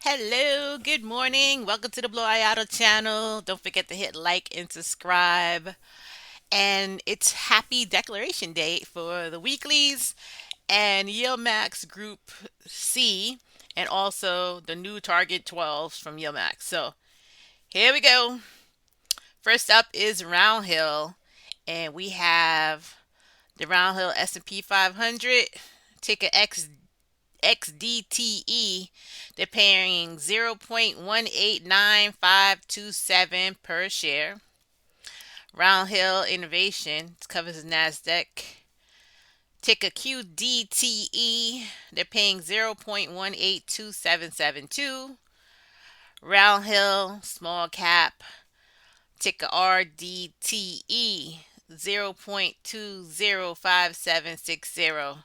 Hello, good morning. Welcome to the Blue Eye Auto channel. Don't forget to hit like and subscribe. And it's Happy Declaration Day for the weeklies and Yield Max Group C, and also the new Target 12s from Yield Max. So here we go. First up is Roundhill, and we have the Roundhill S&P 500, ticker XDTE. They're paying 0.189527 per share. Roundhill Innovation covers the NASDAQ. Ticker QDTE. They're paying 0.182772. Roundhill Small Cap. Ticker RDTE. 0.205760.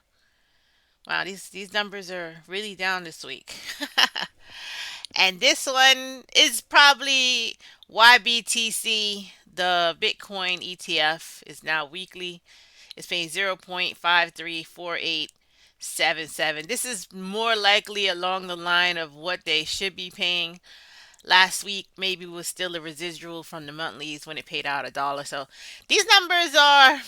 Wow, these numbers are really down this week. And this one is probably YBTC, the Bitcoin ETF, is now weekly. It's paying 0.534877. This is more likely along the line of what they should be paying. Last week maybe was still a residual from the monthlies when it paid out $1. So these numbers are,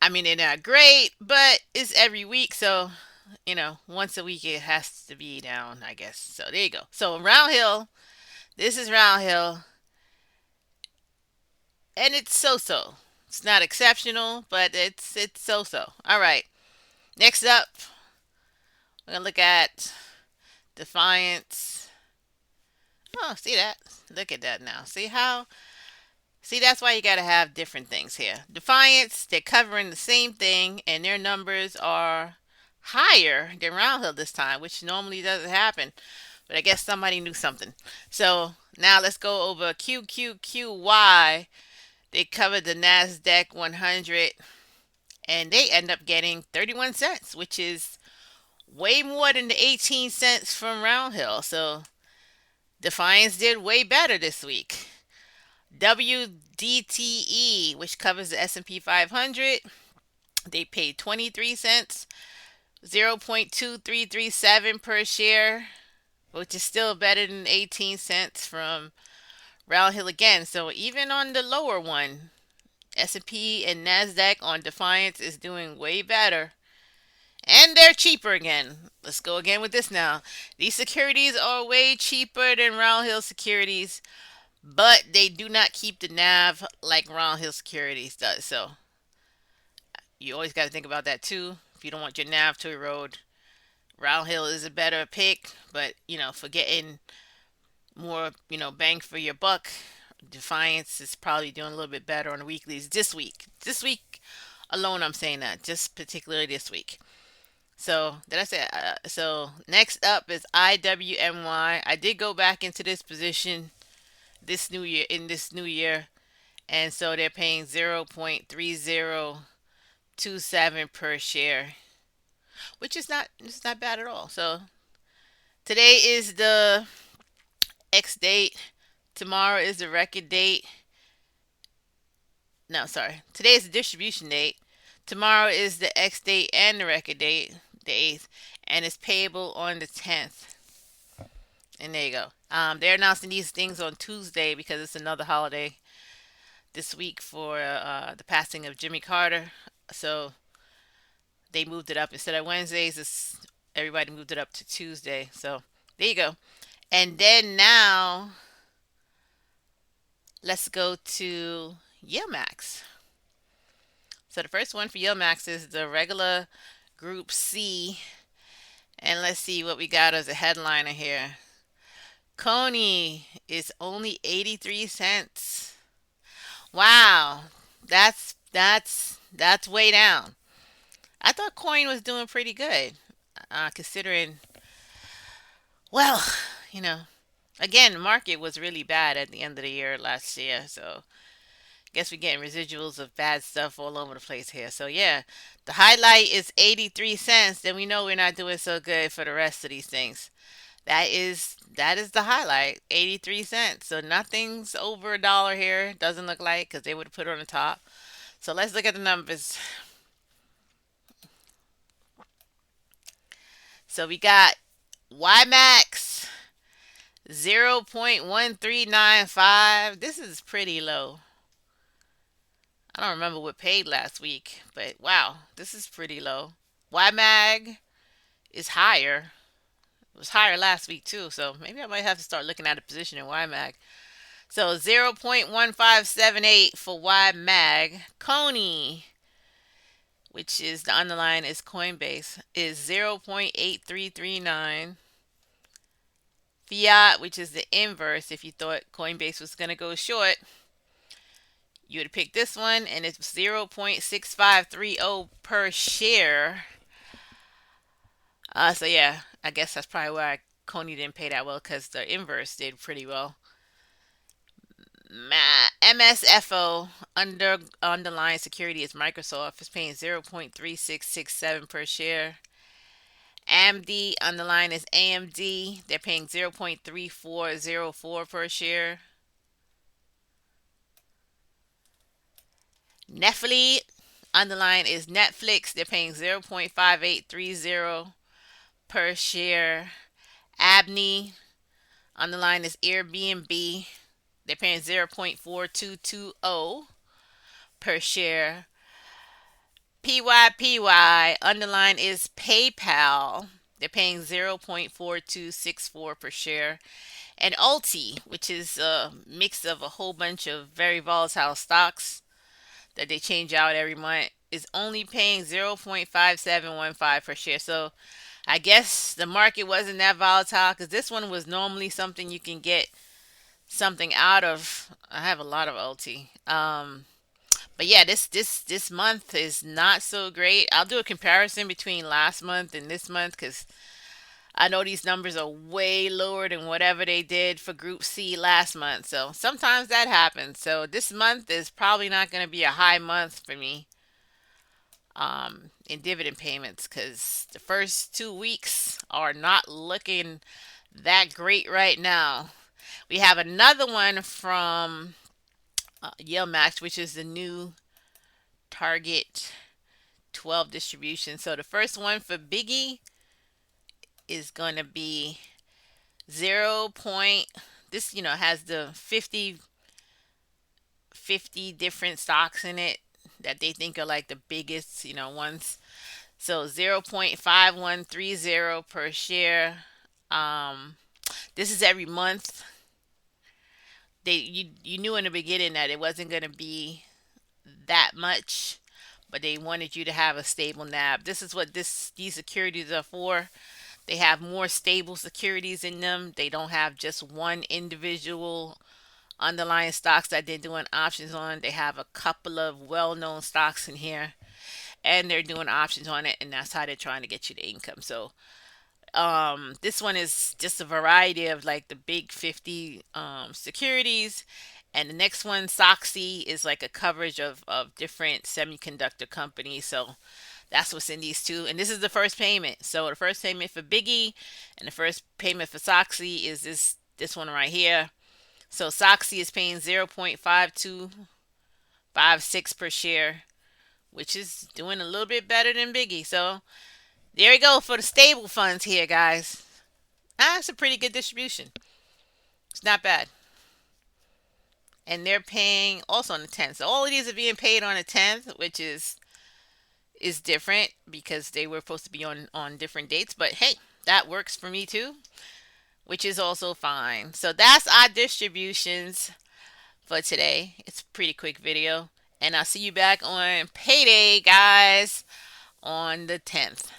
I mean, they're not great, but it's every week, so once a week it has to be down, I guess. So there you go. So Roundhill, this is Roundhill, and it's so-so. It's not exceptional, but it's so-so. All right. Next up, we're gonna look at Defiance. Oh, see that? Look at that now. See how? See, that's why you gotta have different things here. Defiance, they're covering the same thing, and their numbers are higher than Roundhill this time, which normally doesn't happen. But I guess somebody knew something. So now let's go over QQQY. They covered the NASDAQ 100, and they end up getting 31 cents, which is way more than the 18 cents from Roundhill. So Defiance did way better this week. WDTE, which covers the S&P 500, they paid 23 cents, 0.2337 per share, which is still better than 18 cents from Roundhill again. So even on the lower one, S&P and Nasdaq on Defiance is doing way better. And they're cheaper again. Let's go again with this now. These securities are way cheaper than Roundhill securities, but they do not keep the NAV like Roundhill securities does. So you always got to think about that too. If you don't want your NAV to erode, Roundhill is a better pick, but for getting more, bang for your buck, Defiance is probably doing a little bit better on the weeklies this week. This week alone, I'm saying that, just particularly this week. So did I say? So next up is IWMY. I did go back into this position this new year, and so they're paying 0.3027 per share, which is not it's not bad at all. So today is the X date. Tomorrow is the record date. No, sorry. Today is the distribution date. Tomorrow is the X date and the record date, the 8th, and it's payable on the 10th. And there you go. They're announcing these things on Tuesday because it's another holiday this week for the passing of Jimmy Carter. So they moved it up instead of Wednesdays. Everybody moved it up to Tuesday. So there you go. And then now let's go to Yilmax. So the first one for Yilmax is the regular Group C. And let's see what we got as a headliner here. Coney is only 83 cents. Wow. That's way down. I thought coin was doing pretty good, considering, well, you know, again, the market was really bad at the end of the year last year, so guess we're getting residuals of bad stuff all over the place here. So yeah, the highlight is 83 cents. Then we know we're not doing so good for the rest of these things. That is the highlight, 83 cents. So nothing's over $1 here. Doesn't look like, because they would have put it on the top. So let's look at the numbers. So we got YMAX 0.1395. This is pretty low. I don't remember what paid last week, but wow, this is pretty low. YMAG is higher. It was higher last week too, so maybe I might have to start looking at a position in YMAG. So 0.1578 for YMAG. Coney, which is the underline is Coinbase, is 0.8339. Fiat, which is the inverse, if you thought Coinbase was going to go short, you would pick this one, and it's 0.6530 per share. So yeah, I guess that's probably why Coney didn't pay that well because the inverse did pretty well. MSFO underlying security is Microsoft is paying 0.3667 per share. AMD underlying is AMD. They're paying 0.3404 per share. Netflix underlying is Netflix. They're paying 0.5830 per share. Abney underlying is Airbnb. They're paying 0.4220 per share. PYPY underline is PayPal. They're paying 0.4264 per share. And Ulti, which is a mix of a whole bunch of very volatile stocks that they change out every month, is only paying 0.5715 per share. So I guess the market wasn't that volatile because this one was normally something you can get something out of. I have a lot of Ulti. But yeah, this month is not so great. I'll do a comparison between last month and this month because I know these numbers are way lower than whatever they did for Group C last month. So sometimes that happens. So this month is probably not going to be a high month for me in dividend payments because the first 2 weeks are not looking that great right now. We have another one from Yale Max, which is the new target 12 distribution. So the first one for BIGY is going to be 0. This, has the 50 different stocks in it that they think are like the biggest, ones. So 0.5130 per share. This is every month. You knew in the beginning that it wasn't going to be that much, but they wanted you to have a stable NAV. This is what these securities are for. They have more stable securities in them. They don't have just one individual underlying stocks that they're doing options on. They have a couple of well-known stocks in here, and they're doing options on it, and that's how they're trying to get you the income. So this one is just a variety of like the big 50 securities. And the next one, SOXY, is like a coverage of different semiconductor companies. So that's what's in these two. And this is the first payment. So the first payment for BIGY and the first payment for SOXY is this one right here. So SOXY is paying 0.5256 per share, which is doing a little bit better than BIGY. So there you go for the stable funds here, guys. That's a pretty good distribution. It's not bad. And they're paying also on the 10th. So all of these are being paid on the 10th, which is different because they were supposed to be on different dates. But hey, that works for me too, which is also fine. So that's our distributions for today. It's a pretty quick video. And I'll see you back on payday, guys, on the 10th.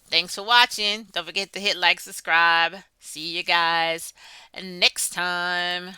Thanks for watching. Don't forget to hit like, subscribe. See you guys next time.